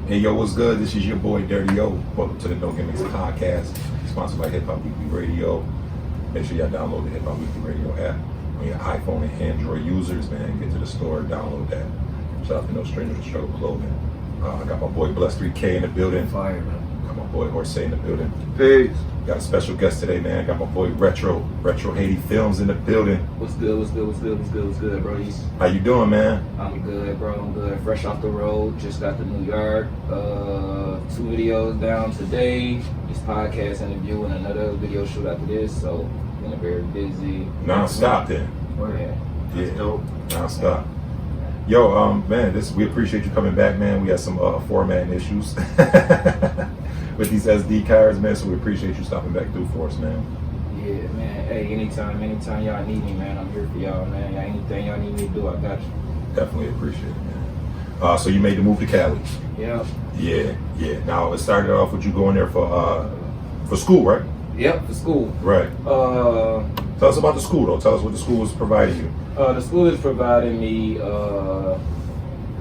Hey yo, what's good? This is your boy Dirty O. Welcome to the No Gimmicks podcast, sponsored by Hip Hop Weekly Radio. Make sure y'all download the Hip Hop Weekly Radio app on your iPhone and Android users, man. Get to the store, download that. Shout out to No Stranger to Struggle Clothing. I got my boy Bless 3K in the building. Fire, man. Got my boy Horsey in the building. Peace. Got a special guest today, man. Got my boy Retro Haiti Films in the building. What's good, bro? How you doing, man? I'm good, bro. I'm good. Fresh off the road. Just got to New York. 2 videos down today. This podcast interview and another video shoot after this. So, been very busy. Non-stop then. Yeah. Dope. Non-stop. Yo, man, we appreciate you coming back, man. We had some formatting issues with these SD cards, man. So we appreciate you stopping back through for us, man. Yeah, man. Hey, anytime y'all need me, man, I'm here for y'all, man. Y'all, anything y'all need me to do, I got you. Definitely appreciate it, man. So you made the move to Cali. Yep. Yeah. Now it started off with you going there for school, right? Yep, for school. Right. Tell us about the school, though. Tell us what the school was providing you. The school is providing me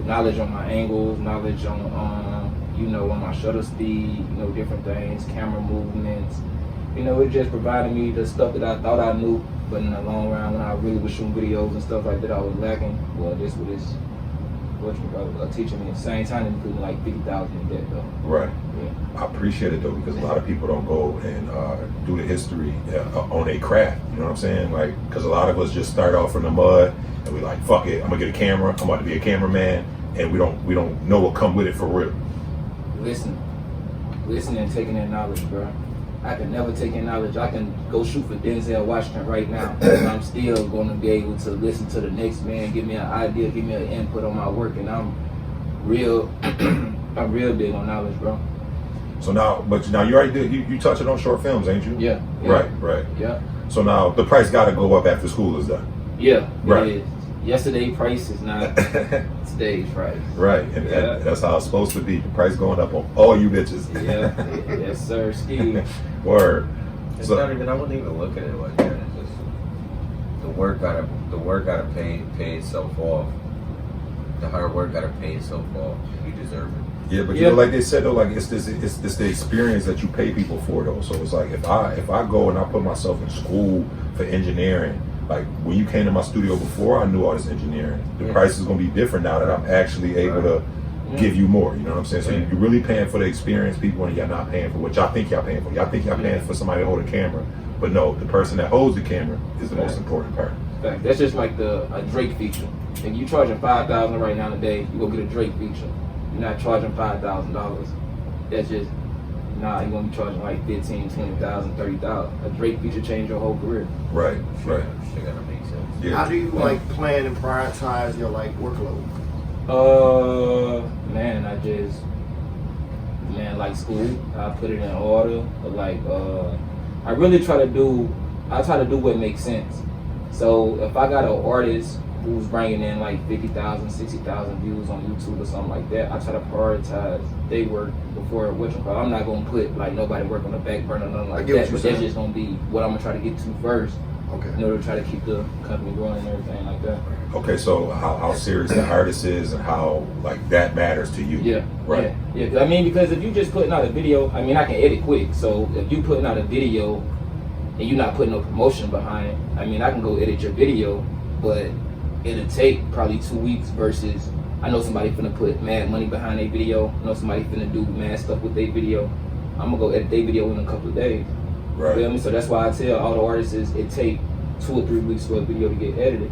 knowledge on my angles, knowledge on on my shutter speed, different things, camera movements. It just provided me the stuff that I thought I knew, but in the long run, when I really was shooting videos and stuff like that, I was lacking. Well, this was teaching me at the same time, including like 50,000 in debt, though. Right. Yeah. I appreciate it, though, because a lot of people don't go and do the history on a craft. You know what I'm saying? Like, because a lot of us just start off from the mud and we like, fuck it, I'm gonna get a camera. I'm about to be a cameraman, and we don't know what come with it for real. Listen and taking in knowledge, bro. I can never take in knowledge. I can go shoot for Denzel Washington right now, and I'm still going to be able to listen to the next man, give me an idea, give me an input on my work, and I'm real big on knowledge, bro. So now you already did. You touched it on short films, ain't you? Yeah. Right. Yeah. So now the price got to go up after school is done. Yeah. Right. It is. Yesterday's price is not today's price. Right, and that's how it's supposed to be. The price going up on all you bitches. Yeah. Yes, sir. Ski. Word. It's not even. I wouldn't even look at it like that. It's just the work gotta pay itself off. The hard work gotta pay itself off. You deserve it. Yeah, but you know, like they said though, like it's the experience that you pay people for though. So it's like if I go and I put myself in school for engineering, like when you came to my studio before, I knew all this engineering. The price is gonna be different now that I'm actually able to give you more. You know what I'm saying? So you're really paying for the experience, people, and you're not paying for what y'all think y'all paying for. Y'all think y'all paying for somebody to hold a camera, but no, the person that holds the camera is the most important part. That's just like a Drake feature. If you charging $5,000 right now today, you go get a Drake feature. You're not charging $5,000. That's just you're gonna be charging like $15,000, $20,000, $30,000. A Drake feature changed your whole career. Right. Shit gotta make sense. Yeah. How do you plan and prioritize your workload? Like school, I put it in order. But I really try to do what makes sense. So if I got an artist who's bringing in like 50,000, 60,000 views on YouTube or something like that, I try to prioritize their work before I'm not gonna put like nobody work on the back burner or nothing like that. But that's just gonna be what I'm gonna try to get to first. Okay. In order to try to keep the company growing and everything like that. Okay, so how serious the artist is and how that matters to you. Yeah. Right. Yeah. Because if you just putting out a video, I can edit quick. So if you putting out a video and you're not putting no promotion behind it, I can go edit your video, but it'll take probably 2 weeks versus I know somebody finna put mad money behind their video. I know somebody finna do mad stuff with their video. I'm gonna go edit their video in a couple of days. Right. You feel me? So that's why I tell all the artists it take 2 or 3 weeks for a video to get edited.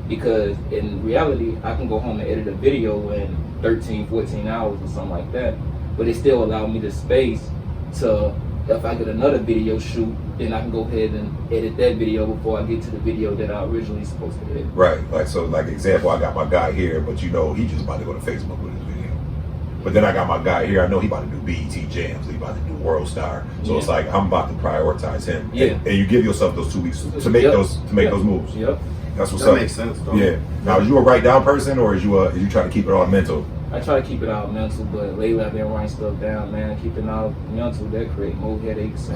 Because in reality, I can go home and edit a video in 13, 14 hours or something like that. But it still allows me the space to, if I get another video shoot, then I can go ahead and edit that video before I get to the video that I originally supposed to edit. Right. Example, I got my guy here, but he just about to go to Facebook with his video. But then I got my guy here, I know he about to do BET Jams, he about to do World Star. So it's like I'm about to prioritize him. Yeah. And you give yourself those 2 weeks to make those moves. Yep. That's what's That up. makes sense, though. Yeah. Now, is you a write down person, or is you try to keep it all mental? I try to keep it all mental, but lately I've been writing stuff down, man. Keeping all mental, that create more headaches.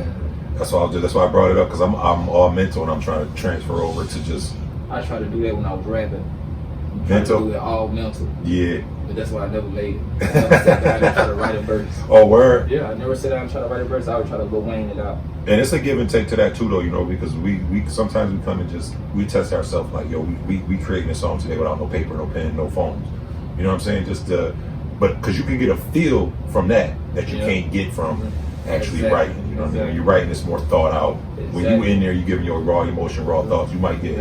That's why I brought it up, because I'm all mental and I'm trying to transfer over to just. I try to do that when I was rapping. Trying to Mental? do it all mental. Yeah. But that's why I never made it. I never sat down and try to write a verse. Oh, word? Yeah, I never sat down and try to write a verse. I would try to go Wayne it out. And it's a give and take to that too, though, you know, because we sometimes we come and we test ourselves like, yo, we creating a song today without no paper, no pen, no phones. You know what I'm saying? But because you can get a feel from that you can't get from actually writing. You know what I mean? When you're writing, it's more thought out. When you in there, you giving your raw emotion, raw thoughts, you might get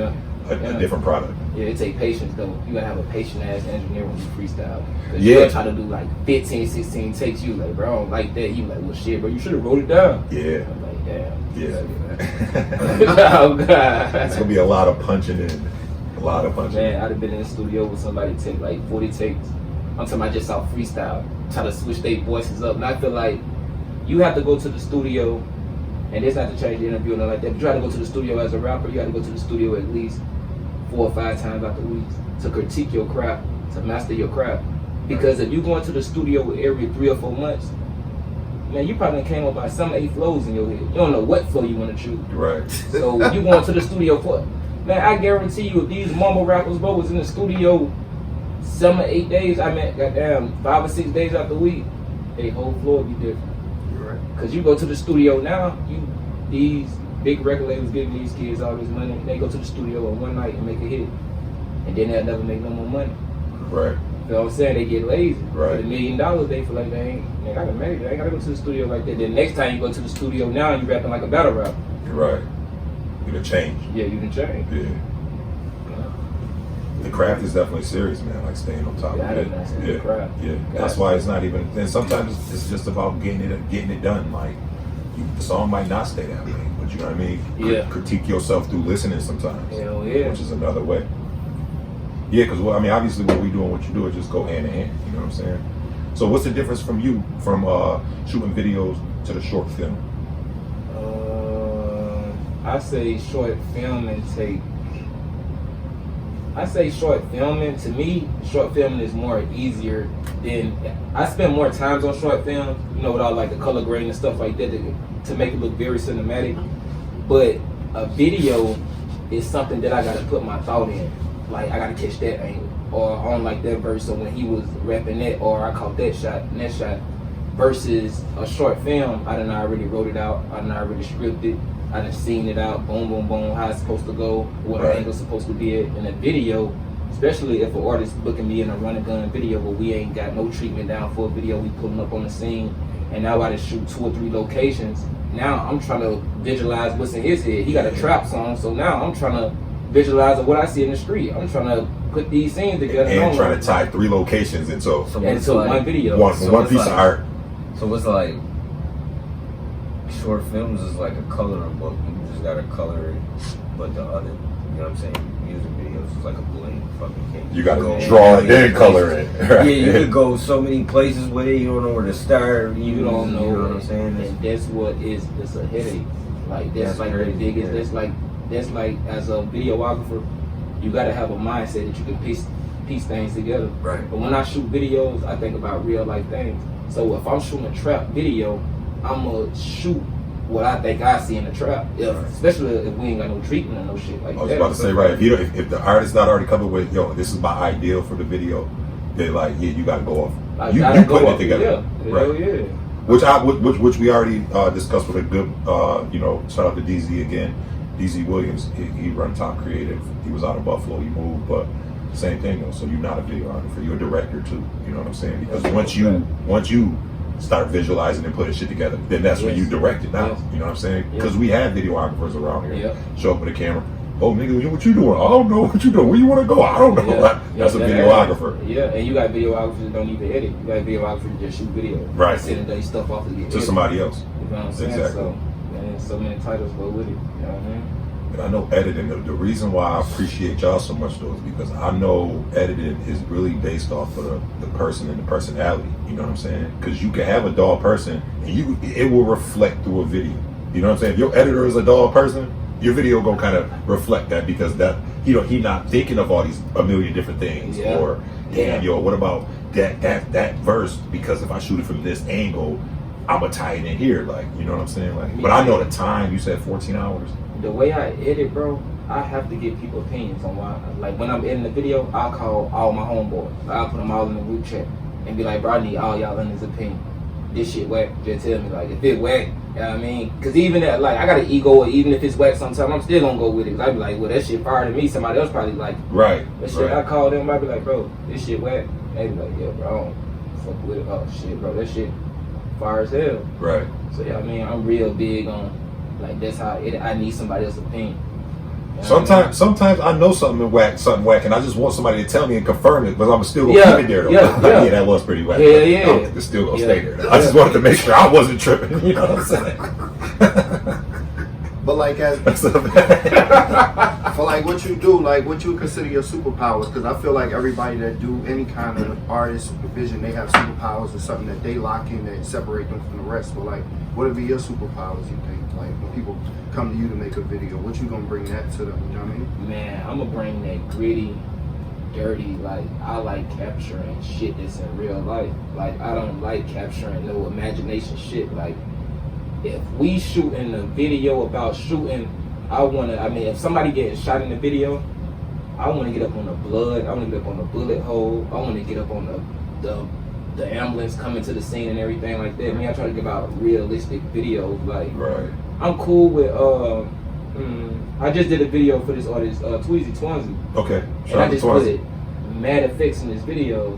a different product. Yeah, it takes patience though. You gotta have a patient ass engineer when you freestyle. Yeah. You try to do like 15, 16 takes. You like, bro, I don't like that. You like, well, shit, bro, you should have wrote it down. Yeah. I'm like, damn. Yeah. Oh god. It's gonna be a lot of punching in. A lot of punching. Man, I'd have been in the studio with somebody take like 40 takes. I'm talking about just off freestyle, try to switch their voices up. And I feel like you have to go to the studio, and it's not to change the interview or nothing like that, but you have to go to the studio as a rapper, you have to go to the studio at least 4 or 5 times out the week to critique your craft, to master your craft. Because if you go into the studio every 3 or 4 months, man, you probably came up by 7 or 8 flows in your head. You don't know what flow you want to choose. Right. So when you go into the studio for, man, I guarantee you if these mumble rappers, bro, was in the studio 7 or 8 days, I mean, goddamn, 5 or 6 days out the week, a whole floor would be different. Right. Cause you go to the studio now, these big record labels giving these kids all this money, they go to the studio on one night and make a hit, and then they'll never make no more money. Right. You know what I'm saying? They get lazy. Right. For $1 million, they feel like they gotta make it. They ain't gotta go to the studio like that. Then next time you go to the studio now, you rapping like a battle rapper. Right. You done changed. Yeah, you can change. Yeah. The craft is definitely serious, man. Like staying on top of it. The craft. Yeah. That's why it's not even. And sometimes it's just about getting it done. Like the song might not stay that way, but you know what I mean. Yeah. Critique yourself through listening sometimes. Hell yeah. Which is another way. Yeah, because I mean, obviously, what we do and what you do is just go hand in hand. You know what I'm saying? So, what's the difference from shooting videos to the short film? I say short filming to me, short filming is more easier than, I spend more times on short films, you know, with all like the color grading and stuff like that to make it look very cinematic. But a video is something that I gotta put my thought in. Like I gotta catch that angle, or on like that verse, so when he was rapping that, or I caught that shot and that shot. Versus a short film, I done already wrote it out, I done already scripted, I done seen it out, boom, boom, boom, how it's supposed to go, what the angle's supposed to be at. In a video, especially if an artist booking me in a run and gun video where we ain't got no treatment down for a video, we pulling up on the scene, and now I just shoot 2 or 3 locations. Now I'm trying to visualize what's in his head. He got a trap song, so now I'm trying to visualize what I see in the street. I'm trying to put these scenes together. And trying to tie 3 locations into one video. One piece of art. So what's like short films is like a coloring book. You just gotta color it, but the other, you know what I'm saying? Music videos is like a blank fucking cake. You gotta draw it, then color it. Right? Yeah, you could go so many places with it. You don't know where to start. You don't know. You know what I'm saying? And that's what is. It's a headache. Like that's like the biggest. That's like as a videographer, you gotta have a mindset that you can piece things together. Right. But when I shoot videos, I think about real life things. So if I'm shooting a trap video, I'm gonna shoot what I think I see in the trap. Especially if we ain't got no treatment or no shit like that. I was about to say, right, if the artist not already covered with, yo, this is my ideal for the video, they're like, yeah, you gotta go off. You putting it together. Yeah. Right. Hell yeah. Which we already discussed with a good, shout out to DZ again. DZ Williams, he run Top Creative. He was out of Buffalo, he moved, but same thing though. So you're not a videographer, you're a director too. You know what I'm saying? Because once you start visualizing and putting shit together, then that's when you direct it now. You know what I'm saying? Because we have videographers around here. Show up with a camera. Oh nigga, what you doing? I don't know what you doing. Where you want to go? I don't know. That's a videographer. Yeah, and you got videographers that don't even edit. You got videographers that just shoot video. Right. Sending their stuff off to somebody else. You know what I'm saying? Exactly. So, man, so many titles go with it. You know what I mean? And I know editing, the reason why I appreciate y'all so much though is because I know editing is really based off of the person and the personality. You know what I'm saying? Because you can have a dull person and it will reflect through a video. You know what I'm saying? If your editor is a dull person, your video gonna kind of reflect that because that he not thinking of all these a million different things. Or damn, yo, what about that verse? Because if I shoot it from this angle, I'm gonna tie it in here. Like, you know what I'm saying? Like, but I know the time. You said 14 hours. The way I edit, bro, I have to give people opinions on why. Like when I'm in the video, I'll call all my homeboys. I'll put them all in the group chat and be like, bro, I need all y'all in his opinion. This shit whack. Just tell me like if it whack. You know what I mean? Because even that, like I got an ego. Even if it's whack, sometimes I'm still gonna go with it. Cause I be like, well, that shit fire to me. Somebody else probably like Right. that shit. I call them. I be like, bro, this shit whack. They be like, yeah, bro, I don't fuck with it. Oh shit, bro, that shit fire as hell. Right. So yeah, I mean, I'm real big on like that's how I need somebody else's opinion. You know Sometimes I know something whack, and I just want somebody to tell me and confirm it, but I'm still gonna keep it there though. Yeah, that was pretty whack. Yeah. It's still gonna stay there. I just wanted to make sure I wasn't tripping. You know what I'm saying? But like for like what you do, like what you consider your superpowers, because I feel like everybody that do any kind of artist vision, they have superpowers or something that they lock in that separate them from the rest. But like, what would be your superpowers? You think like when people come to you to make a video, what you gonna bring that to them? You know what I mean? Man, I'm gonna bring that gritty, dirty. Like I like capturing shit that's in real life. Like I don't like capturing no imagination shit. Like if we shooting a video about shooting, I mean, if somebody getting shot in the video, I want to get up on the blood. I want to get up on the bullet hole. I want to get up on the ambulance coming to the scene and everything like that. I mean, I try to give out realistic videos. Like, right. I'm cool with. I just did a video for this artist, Tweezy Twanzy. Okay. And I just put mad effects in his videos,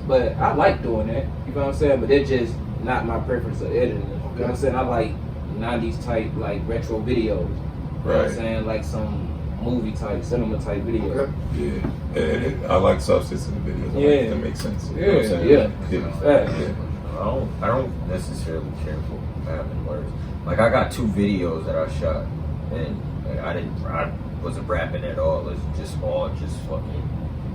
but I like doing that. You know what I'm saying? But that's just not my preference of editing. You know what I'm saying? I like 90s type, like retro videos. You know what I'm saying? Like some movie type, cinema type videos. Okay. Yeah. And I like substance in the videos. Like, that makes sense. You know what I'm saying? I don't necessarily care for having words. Like I got 2 videos that I shot, and like, I wasn't rapping at all. It's just all fucking.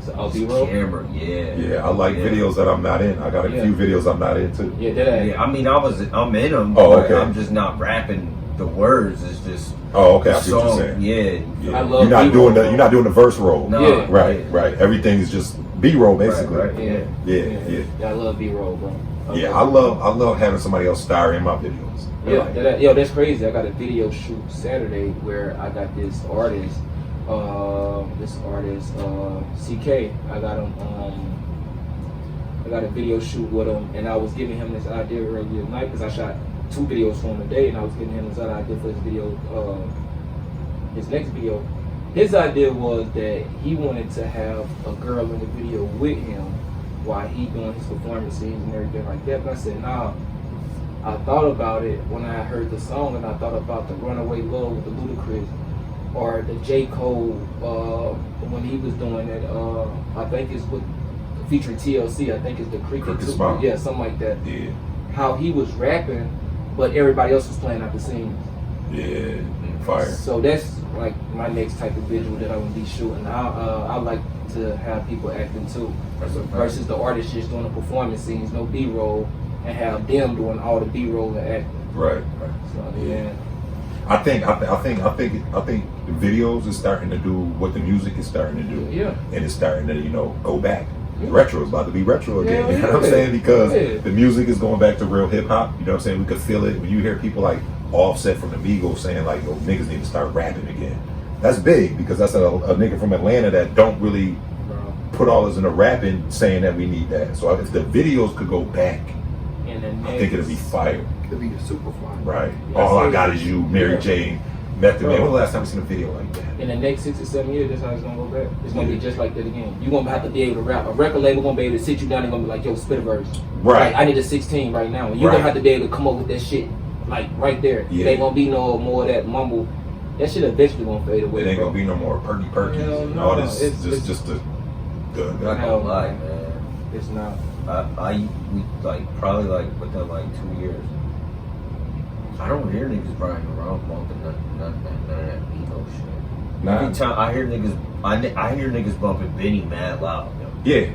So B-roll? Camera, yeah. I like videos that I'm not in. I got a few videos I'm not in too. Yeah, I mean, I'm in them. Oh, but okay. I'm just not rapping the words. It's just. Oh, okay. I see what you're saying. Yeah. I love you're not doing the verse roll. No. Right. Everything is just B-roll basically. Right. Yeah. I love B-roll, bro. I love having somebody else star in my videos. That's crazy. I got a video shoot Saturday where I got this artist, CK. I got him. I got a video shoot with him, and I was giving him this idea earlier tonight because I shot 2 videos for him today, and I was giving him this other idea for his video, his next video. His idea was that he wanted to have a girl in the video with him while he doing his performance scenes and everything like that. But I said, nah. I thought about it when I heard the song, and I thought about the Runaway Love with the Ludacris, or the J. Cole when he was doing it. I think it's with featuring TLC. I think it's the Cricket Smile. Yeah, something like that. Yeah. How he was rapping, but everybody else was playing out the scenes. Yeah. Fire. So that's like my next type of visual that I'm gonna be shooting. I like to have people acting too, versus the artist just doing the performance scenes, no B-roll, and have them doing all the B-roll and acting. Right. So yeah. I think the videos is starting to do what the music is starting to do. Yeah. And it's starting to, go back. Retro is about to be retro again. Yeah, You know what I'm saying? Because yeah. the music is going back to real hip hop. You know what I'm saying? We could feel it when you hear people like Offset from the Migos saying like, yo, niggas need to start rapping again. That's big because that's a nigga from Atlanta that don't really put all us in the rapping saying that we need that. So if the videos could go back, I think it'll be fire. It'll be super fun. Right. Yeah, All I Got Is You, Mary J. Method Man. When was the last time we seen a video like that? In the next 6 or 7 years, that's how it's gonna go back. It's gonna be just like that again. You're gonna have to be able to rap. A record label gonna be able to sit you down and gonna be like, yo, spit a verse. Right. Like, I need a 16 right now. And you're gonna have to be able to come up with that shit like right there. Yeah. There ain't gonna be no more of that mumble. That shit eventually gonna fade away. It ain't gonna be no more perky perky and all this. It's Just the Not gonna lie, man. It's not. We probably within 2 years. I don't hear niggas riding around bumping none of that emo shit. Nah. Every time I hear niggas, I hear niggas bumping Benny mad loud. Yeah.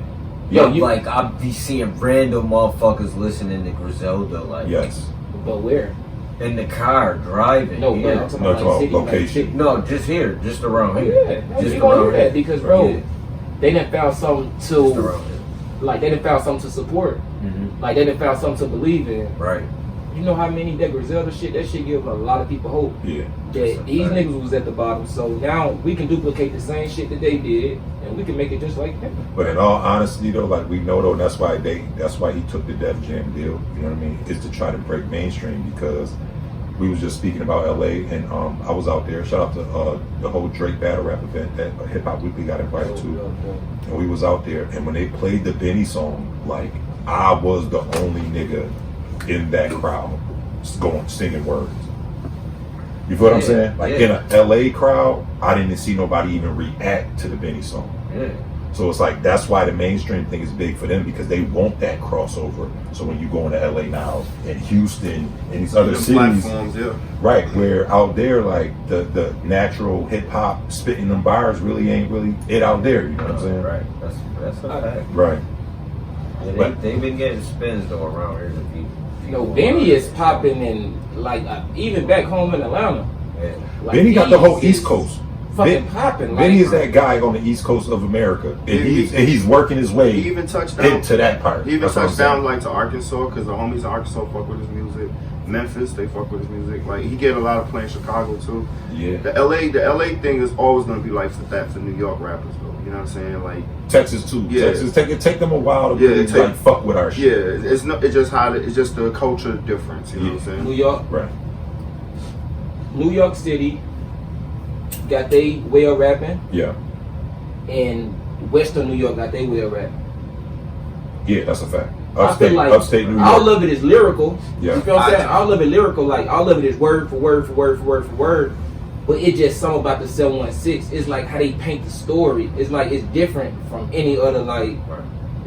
Yo, I be seeing random motherfuckers listening to Griselda Yes. But where? in the car driving. No, here. but I'm talking about city, location. No, just here, just around Oh, here. yeah, Just you gonna around hear that here. because bro, Yeah. they done found something Just to around here. like they done found something to support. Mm-hmm. Like they done found something to believe in. Right. you know how many that Griselda shit, that shit give a lot of people hope. Yeah. That these niggas was at the bottom. So now we can duplicate the same shit that they did, and we can make it just like them. But in all honesty though, like we know though, that's why he took the Def Jam deal, you know what I mean? Is to try to break mainstream, because we was just speaking about LA, and I was out there. Shout out to the whole Drake battle rap event that Hip Hop Weekly got invited to. And we was out there, and when they played the Benny song, like I was the only nigga in that crowd singing words. You feel what I'm saying? Like in a LA crowd, I didn't see nobody even react to the Benny song. Yeah. So it's like that's why the mainstream thing is big for them, because they want that crossover. So when you go into LA now and Houston and these other cities, right, where out there like the natural hip hop spitting them bars really ain't really it out there. You know what I'm saying? Right. That's a fact. Right. Yeah, they've been getting spins though around here. Benny is popping in like even back home in Atlanta. Yeah. Like, Benny got the whole East Coast. Fucking popping. Benny is that guy on the East Coast of America, and he's working his way. He even touched down into that part. He even touched down like to Arkansas, because the homies in Arkansas fuck with his music. Memphis, they fuck with his music. Like he get a lot of play in Chicago too. Yeah. The LA thing is always gonna be like that for New York rappers though. You know what I'm saying? Like Texas too. Yeah. Texas take them a while to really like fuck with our shit. Yeah, it's just the culture difference. You know what I'm saying? New York, right? New York City got they way of rapping. Yeah. And Western New York got they way of rapping. Yeah, that's a fact. Upstate New York. All of it is lyrical. Yeah. You feel what I'm saying? All of it lyrical, like all of it is word for word for word for word for word. But it's just something about the 716. It's like how they paint the story. It's like it's different from any other like.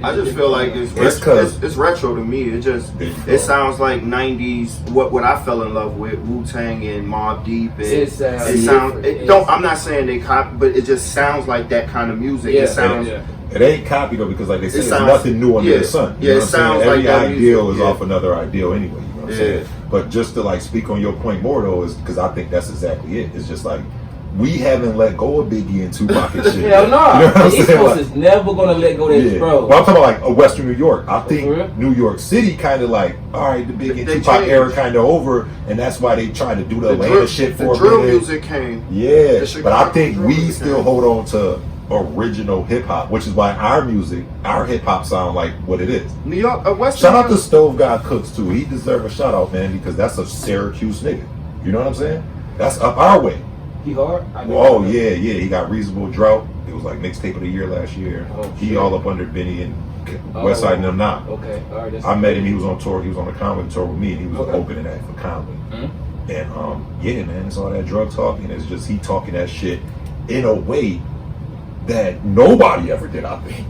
I just feel like it's retro to me. It sounds like '90s. What I fell in love with, Wu-Tang and Mobb Deep. I'm not saying they copy, but it just sounds like that kind of music. Yeah, it sounds. It ain't copy though, because like they say, there's nothing new under the sun. You know what I'm saying? Every ideal is off another ideal anyway. You know what I'm saying? But just to like speak on your point more though, is because I think that's exactly it. It's just like we haven't let go of Biggie and Tupac and shit. Hell no. You know the East Coast is never gonna let go of that, bro. Well, I'm talking about like Western New York. I think New York City kind of like, all right, the Biggie and Tupac era kind of over, and that's why they tried to do the Atlanta shit for a minute. The drill music came. Yeah, but I think we still hold on to original hip hop, which is why our music, our hip hop sound like what it is. New York, shout out to Stove God Cooks too. He deserves a shout out, man, because that's a Syracuse nigga. You know what I'm saying? That's up our way. He hard? Oh yeah. He got Reasonable Drought. It was like mixtape of the year last year. He all up under Benny and Westside and them now. Okay, all right. I met him. He was on tour. He was on the Conway tour with me, and he was opening that for Conway. Mm-hmm. And yeah, man, it's all that drug talk, and it's just he talking that shit in a way that nobody ever did, I think.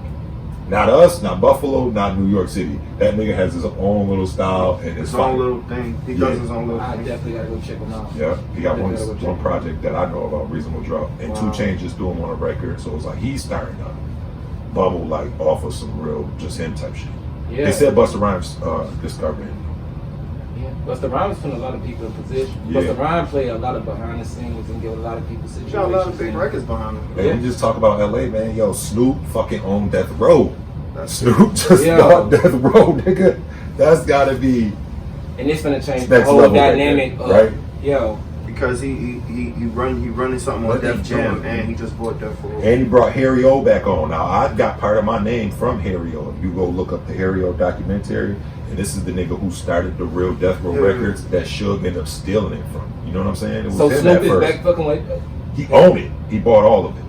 Not us, not Buffalo, not New York City. That nigga has his own little style and his own little thing. He does his own little thing. I definitely gotta go check him out. Yeah, he got one project that I know about, Reasonable Drought, and 2 Chainz just threw him on a record. So it's like he's starting to bubble like off of some real just him type shit. Yeah. They said Busta Rhymes discovered him. Busta Rhymes put a lot of people in position. Yeah. Busta Rhymes play a lot of behind the scenes and give a lot of people situations. Got a lot of big records behind him. Hey, we just talk about LA, man. Yo, Snoop fucking owned Death Row. Snoop just bought Death Row, nigga. That's gotta be. And it's gonna change the whole dynamic, right? Yo. Because he running something on Def Jam, and he just bought Death Row. And he brought Harry O back on. Now I got part of my name from Harry O. If you go look up the Harry O documentary, and this is the nigga who started the real Death Row records that Suge ended up stealing it from. You know what I'm saying? It was so him Snoop at is first. back fucking like that. He owned it. He bought all of it.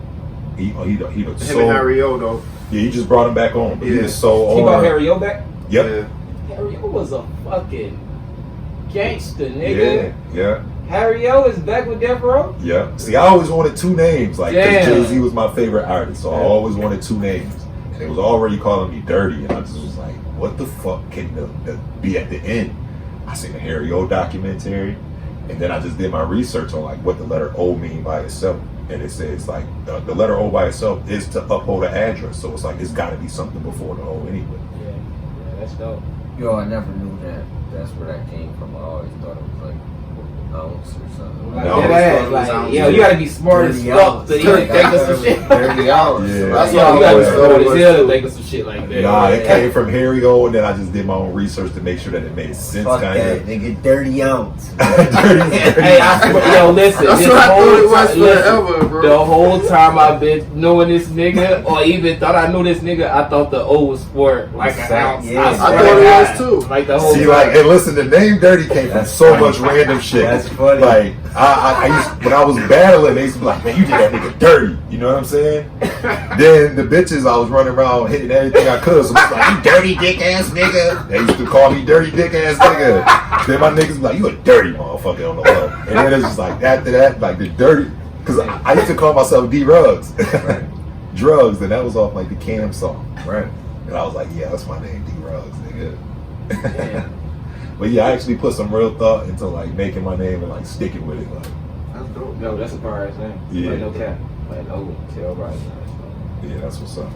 He Him and Harry O though. Yeah, he just brought him back on. But he was so He brought Harry O back? Yep. Yeah. Harry O was a fucking gangster, nigga. Yeah. Harry O is back with Death Row? Yeah. See, I always wanted 2 names. Like, Jay-Z was my favorite artist, so I always wanted 2 names. And it was already calling me dirty, and I just was like, what the fuck can the be at the end? I seen the Harry O documentary, and then I just did my research on like what the letter O mean by itself. And it says like the letter O by itself is to uphold an address. So it's like it's got to be something before the O anyway. Yeah, that's dope. Yo, I never knew that. That's where that came from. I always thought it was like ounce or something. Like, No, dead it's ass, those like, ounces. yo, you gotta be smart as Dirty fuck ounce. to even think of some shit. 30 hours. Yeah. That's Yo, what you gotta be Yeah. smart as hell to think of some shit like that. Nah, it came from Harry O, and then I just did my own research to make sure that it made sense. Fuck Kind that, of. nigga. Dirty ounce. Hey, I swear, yo, listen. That's this what I thought whole it was time- listen, forever, bro. The whole time I've been knowing this nigga, or even thought I knew this nigga, I thought the O was for like an ounce. Yeah. I swear thought to it God. was too. Like the whole See, time. like, and listen, the name Dirty came from That's so funny. much random shit. That's funny. Like, I used, when I was battling, they used to be like, man, you did that nigga dirty. You know what I'm saying? Then the bitches, I was running around hitting everything I could. So I was like, you dirty dick ass nigga. They used to call me dirty dick ass nigga. Then my niggas be like, you a dirty motherfucker on the low. And then it's just like, after that, like the dirty, because I used to call myself D-Rugs. Right. Drugs, and that was off like the Cam song. Right. And I was like, yeah, that's my name, D-Rugs, nigga. Yeah. But yeah, I actually put some real thought into like making my name and like sticking with it. Like, That's dope. No, that's a fire ass name. Yeah. Like, no cap. Like, no tell right. yeah, that's what's up.